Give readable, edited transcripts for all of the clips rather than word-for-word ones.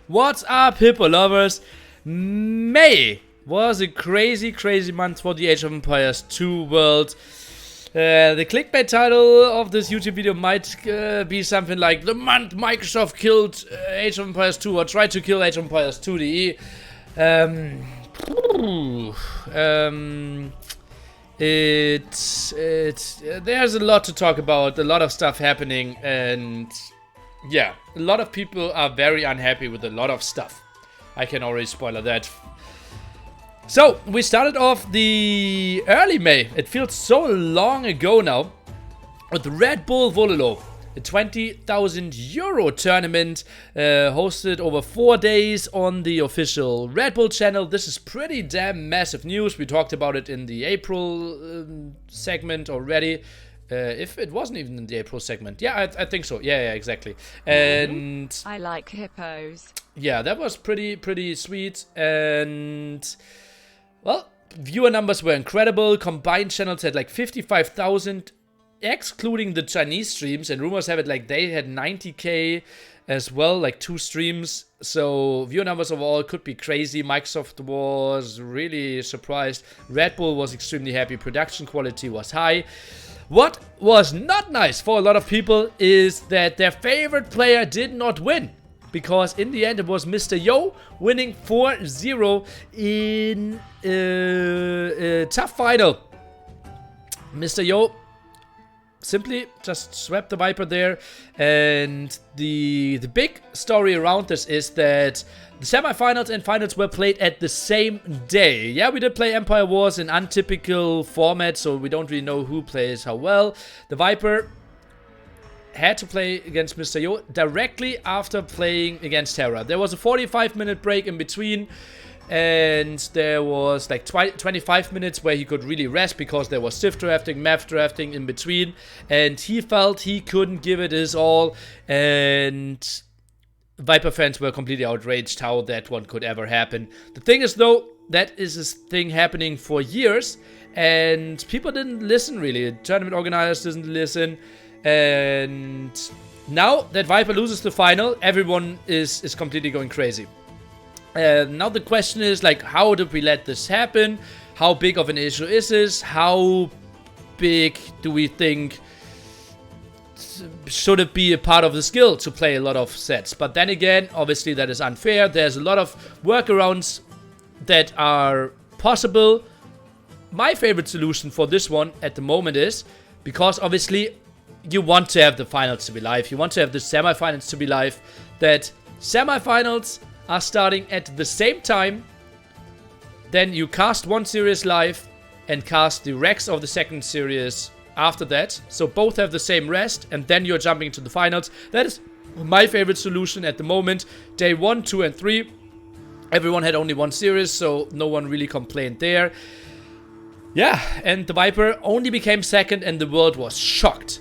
What's up, hippo lovers? May was a crazy month for the Age of Empires 2 world. The clickbait title of this YouTube video might be something like "The month Microsoft killed Age of Empires 2" or tried to kill Age of Empires 2 DE. There's a lot to talk about, a lot of stuff happening, and yeah, a lot of people are very unhappy with a lot of stuff. I can already spoiler that. So, we started off the early May. It feels so long ago now. With Red Bull Wololo, a 20,000 euro tournament hosted over 4 days on the official Red Bull channel. This is pretty damn massive news. We talked about it in the April segment already. If it wasn't even in the April segment. Yeah, I think so. Yeah, exactly. And I like hippos. yeah, that was pretty sweet. And well, viewer numbers were incredible. Combined channels had like 55,000, excluding the Chinese streams. And rumors have it like they had 90k as well, like 2 streams. So viewer numbers overall could be crazy. Microsoft was really surprised. Red Bull was extremely happy. Production quality was high. What was not nice for a lot of people is that their favorite player did not win. Because in the end it was Mr. Yo winning 4-0 in a tough final. Mr. Yo simply just swept the Viper there. And the big story around this is that the semifinals and finals were played at the same day. Yeah, we did play Empire Wars in untypical format, so we don't really know who plays how well. The Viper had to play against Mr. Yo directly after playing against Terra. There was a 45-minute break in between, and there was like 25 minutes where he could really rest because there was Civ drafting, Math drafting in between, and he felt he couldn't give it his all, and Viper fans were completely outraged how that one could ever happen. The thing is though, that is a thing happening for years, and people didn't listen really. Tournament organizers didn't listen, and now that Viper loses the final, everyone is completely going crazy. Now the question is like, how did we let this happen? How big of an issue is this? How big do we think should it be a part of the skill to play a lot of sets? But then again, obviously that is unfair. There's a lot of workarounds that are possible. My favorite solution for this one at the moment is, because obviously you want to have the finals to be live, you want to have the semifinals to be live, that semifinals are starting at the same time. Then you cast one series live and cast the Rex of the second series after that, so both have the same rest, and then you're jumping to the finals. That is my favorite solution at the moment. Day 1, 2, and 3, everyone had only one series, so no one really complained there. Yeah, and the Viper only became second, and the world was shocked.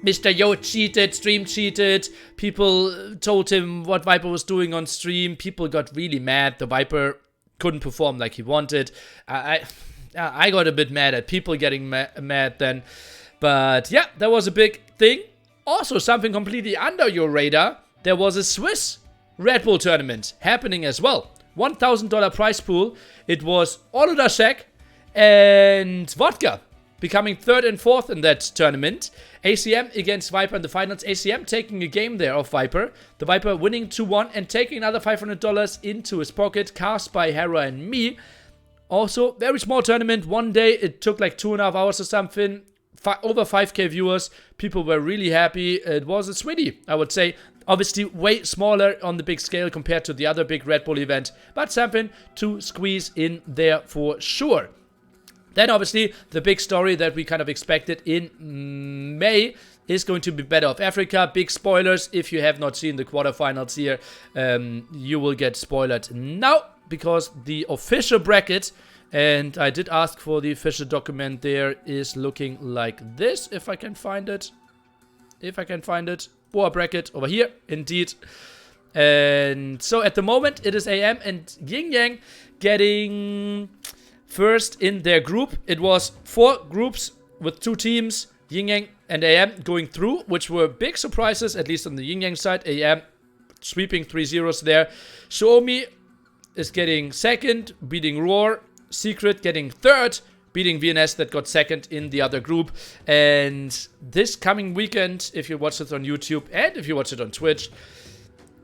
Mr. Yo cheated, stream cheated. People told him what Viper was doing on stream. People got really mad. The Viper couldn't perform like he wanted. I got a bit mad at people getting mad then. But yeah, that was a big thing. Also, something completely under your radar. There was a Swiss Red Bull tournament happening as well. $1,000 prize pool. It was Oludashek and Vodka becoming 3rd and 4th in that tournament. ACM against Viper in the finals. ACM taking a game there of Viper. The Viper winning 2-1 and taking another $500 into his pocket. Cast by Hera and me. Also, very small tournament. One day, it took like 2.5 hours or something. Over 5k viewers. People were really happy. It was a sweetie, I would say. Obviously, way smaller on the big scale compared to the other big Red Bull event. But something to squeeze in there for sure. Then, obviously, the big story that we kind of expected in May is going to be Battle of Africa. Big spoilers. If you have not seen the quarterfinals here, you will get spoiled now, because the official bracket, and I did ask for the official document there, is looking like this, if I can find it. BoA bracket over here, indeed. And so at the moment it is AM and Yin Yang getting first in their group. It was 4 groups with 2 teams, Yin Yang and AM going through, which were big surprises, at least on the Yin Yang side. AM sweeping 3-0s there. Xiaomi is getting second, beating Roar. Secret getting third, beating VNS that got second in the other group. And this coming weekend, if you watch it on YouTube and if you watch it on Twitch,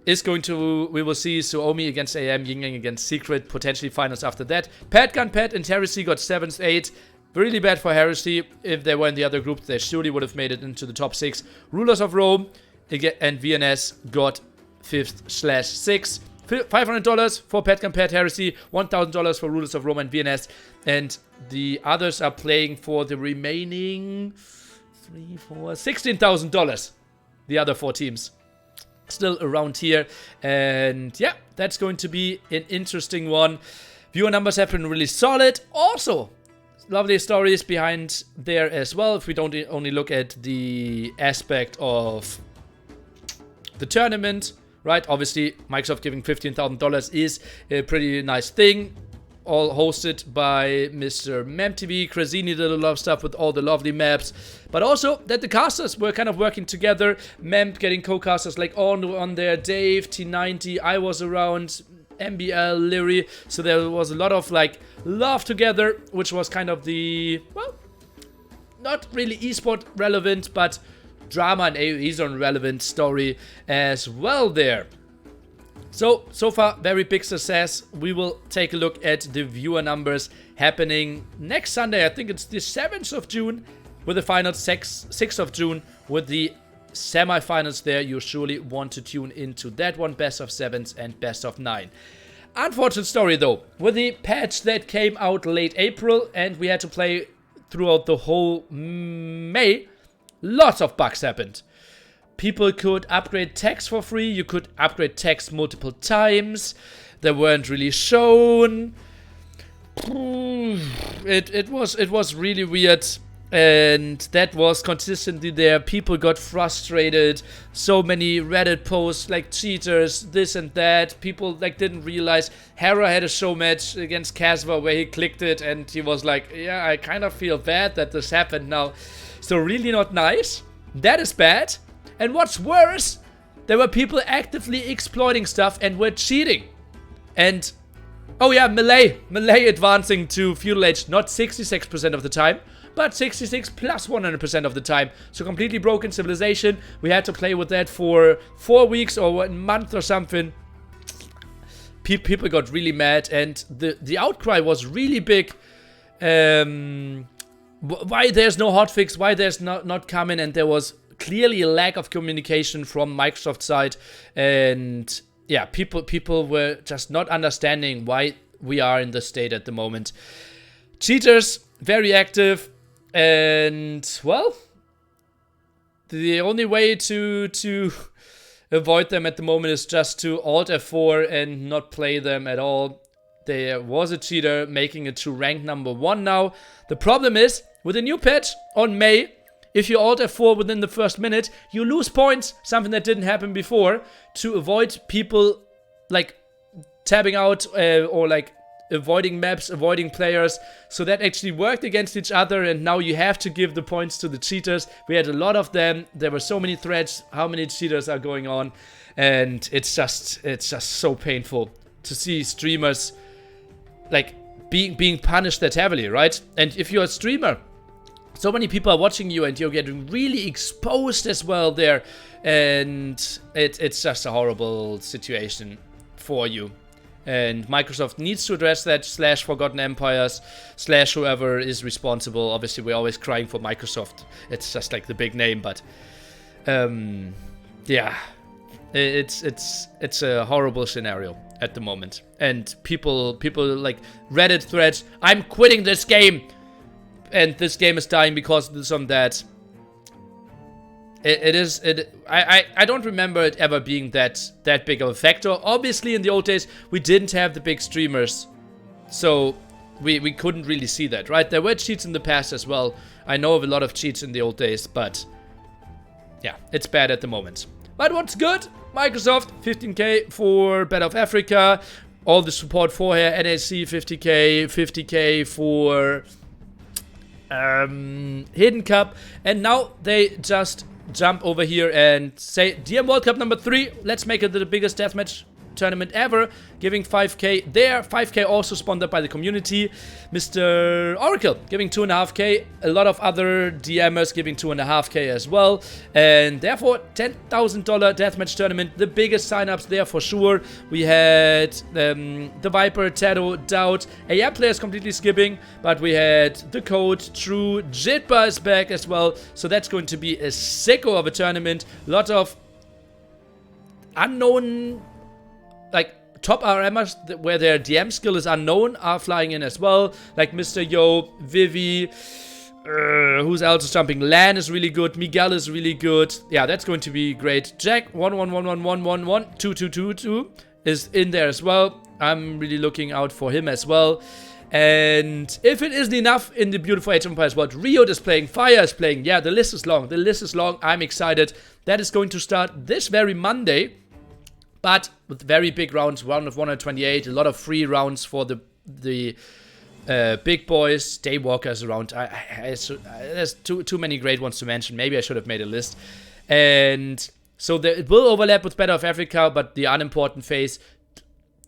we will see Xiaomi against AM, Ying Yang against Secret, potentially finals after that. Patgun, Pat, and Heresy got 7th, 8th. Really bad for Heresy. If they were in the other group, they surely would have made it into the top 6. Rulers of Rome and VNS got 5th/6th. $500 for Patgun, Pat, Heresy. $1,000 for Rulers of Rome and VNS. And the others are playing for the remaining $16,000. The other 4 teams. Still around here, and yeah, that's going to be an interesting one. Viewer numbers have been really solid. Also, lovely stories behind there as well. If we don't only look at the aspect of the tournament, right? Obviously, Microsoft giving $15,000 is a pretty nice thing. All hosted by Mr. MemTV. Crazini did a lot of stuff with all the lovely maps. But also that the casters were kind of working together. Mem getting co-casters like on there. Dave, T90, I was around, MBL, Leary. So there was a lot of like love together, which was kind of the, well, not really esport relevant, but drama and AoE zone relevant story as well there. So far, very big success. We will take a look at the viewer numbers happening next Sunday. I think it's the 7th of June with the finals, 6th of June with the semifinals there. You surely want to tune into that one. Best of 7s and best of 9. Unfortunate story though, with the patch that came out late April and we had to play throughout the whole May, lots of bugs happened. People could upgrade text for free. You could upgrade text multiple times. They weren't really shown. It was really weird, and that was consistently there. People got frustrated. So many Reddit posts like cheaters, this and that. People like didn't realize. Hera had a show match against Casva where he clicked it and he was like, yeah, I kind of feel bad that this happened now. So really not nice. That is bad. And what's worse, there were people actively exploiting stuff and were cheating. And, oh yeah, Melee advancing to Feudal Age, not 66% of the time, but 66 plus 100% of the time. So completely broken civilization. We had to play with that for 4 weeks or a month or something. People got really mad and the outcry was really big. Why there's no hotfix, why there's not coming, and there was clearly a lack of communication from Microsoft side, and yeah, people were just not understanding why we are in this state at the moment. Cheaters very active, and well, the only way to avoid them at the moment is just to Alt F4 and not play them at all. There was a cheater making it to rank number 1 now. The problem is with a new patch on May, if you Alt F4 within the first minute, you lose points, something that didn't happen before, to avoid people like tabbing out or like avoiding maps, avoiding players. So that actually worked against each other, and now you have to give the points to the cheaters. We had a lot of them. There were so many threads, how many cheaters are going on, and it's just so painful to see streamers like being punished that heavily, right? And if you're a streamer, so many people are watching you and you're getting really exposed as well there. And it's just a horrible situation for you. And Microsoft needs to address that, / Forgotten Empires, / whoever is responsible. Obviously, we're always crying for Microsoft. It's just like the big name, but yeah, it's a horrible scenario at the moment. And people like Reddit threads, I'm quitting this game. And this game is dying because of this and that. I don't remember it ever being that big of a factor. Obviously, in the old days, we didn't have the big streamers, so we couldn't really see that, right? There were cheats in the past as well. I know of a lot of cheats in the old days, but yeah, it's bad at the moment. But what's good? Microsoft, 15k for Battle of Africa. All the support for here, NAC, 50k for Hidden Cup, and now they just jump over here and say DM World Cup number 3. Let's make it the biggest deathmatch tournament ever, giving 5k there, 5k also sponsored by the community. Mr. Oracle giving 2.5k, a lot of other DMers giving 2.5k as well, and therefore $10,000 deathmatch tournament, the biggest signups there for sure. We had the Viper, Tato, Doubt, AM players completely skipping, but we had the Code, True, Jitba is back as well, so that's going to be a sicko of a tournament. A lot of unknown, like, top RMers where their DM skill is unknown are flying in as well. Like Mr. Yo, Vivi, who's also jumping? Lan is really good. Miguel is really good. Yeah, that's going to be great. Jack 11111112222 is in there as well. I'm really looking out for him as well. And if it isn't enough in the beautiful Age of Empires world, Rio is playing, Fire is playing. Yeah, the list is long. The list is long. I'm excited. That is going to start this very Monday. But with very big rounds, round of 128, a lot of free rounds for the big boys, Daywalkers around. There's too many great ones to mention. Maybe I should have made a list. And so it will overlap with Battle of Africa, but the unimportant phase,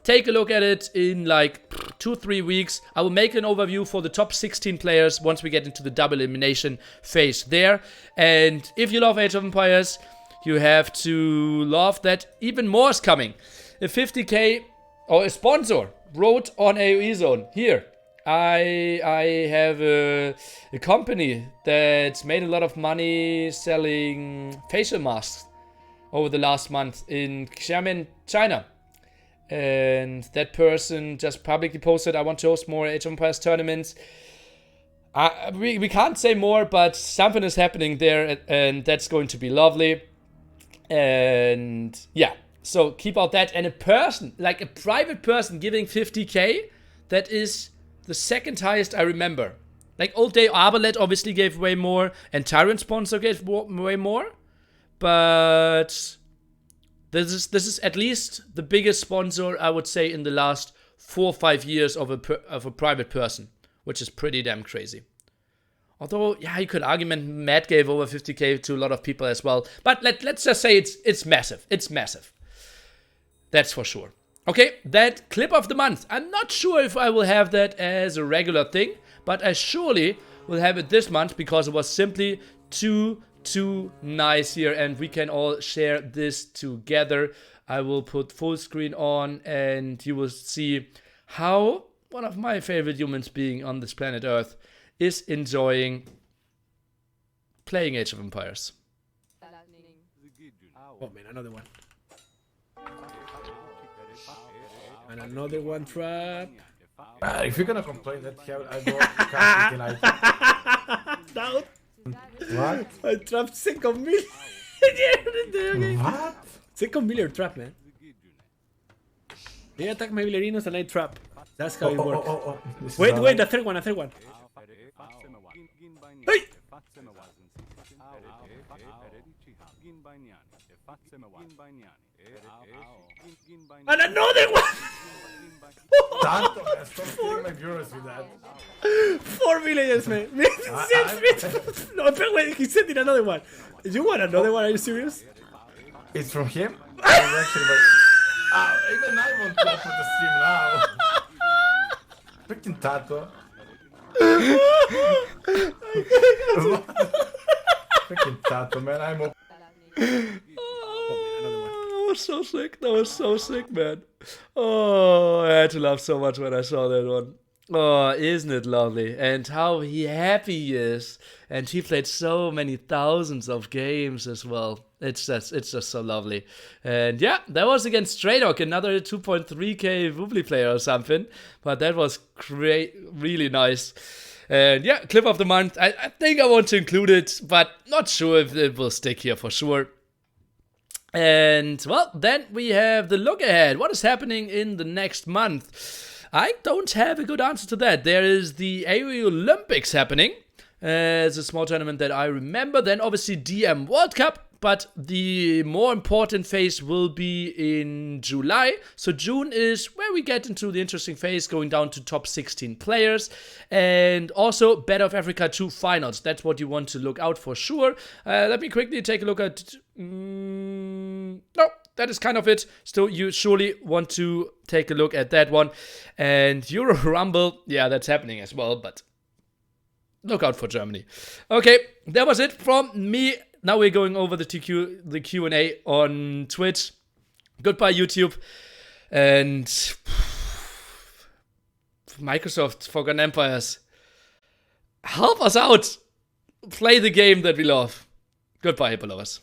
take a look at it in like 2-3 weeks. I will make an overview for the top 16 players once we get into the double elimination phase there. And if you love Age of Empires, you have to love that even more is coming. A 50k or a sponsor wrote on AoE Zone. Here, I have a company that's made a lot of money selling facial masks over the last month in Xiamen, China. And that person just publicly posted, I want to host more Age of Empires tournaments. We can't say more, but something is happening there, and that's going to be lovely. And yeah, so keep out that. And a person, like a private person giving 50k, that is the second highest I remember. Like old day Arbalest obviously gave way more, and Tyrant Sponsor gave way more, but this is at least the biggest sponsor I would say in the last 4 or 5 years of a private person, which is pretty damn crazy. Although, yeah, you could argument Matt gave over 50k to a lot of people as well. But let's just say it's massive. It's massive. That's for sure. Okay, that clip of the month. I'm not sure if I will have that as a regular thing, but I surely will have it this month because it was simply too nice here, and we can all share this together. I will put full screen on and you will see how one of my favorite humans being on this planet Earth is enjoying playing Age of Empires. Oh man, another one. And another one trap. If you're gonna complain that I go tonight. Down. What? I trapped 5 million. What? 5 million trap, man. They attack my villerinos and I trap. That's how it works. Wait, the third one. Hey! And another one! Tanto, man. Stop killing my viewers with that. 4 villagers, man. No, wait, he sent in another one. You want another one? Are you serious? It's from him? Even I want to open the stream now. Freaking Tato. Freaking Tato, man. I'm open. That was so sick. That was so sick, man. Oh, I had to laugh so much when I saw that one. Oh, isn't it lovely? And how happy he is. And he played so many thousands of games as well. It's just so lovely. And yeah, that was against Straydog, another 2.3k Woobly player or something. But that was great, really nice. And yeah, clip of the month. I think I want to include it, but not sure if it will stick here for sure. And well, then we have the look ahead. What is happening in the next month? I don't have a good answer to that. There is the AoE Olympics happening. It's a small tournament that I remember. Then obviously DM World Cup. But the more important phase will be in July. So June is where we get into the interesting phase, going down to top 16 players. And also Battle of Africa 2 finals. That's what you want to look out for, sure. Let me quickly take a look at... no, that is kind of it. Still, you surely want to take a look at that one. And Euro Rumble, yeah, that's happening as well, but look out for Germany. Okay, that was it from me. Now we're going over the Q&A on Twitch. Goodbye, YouTube. And Microsoft, Forgotten Empires. Help us out. Play the game that we love. Goodbye, Hippolovers.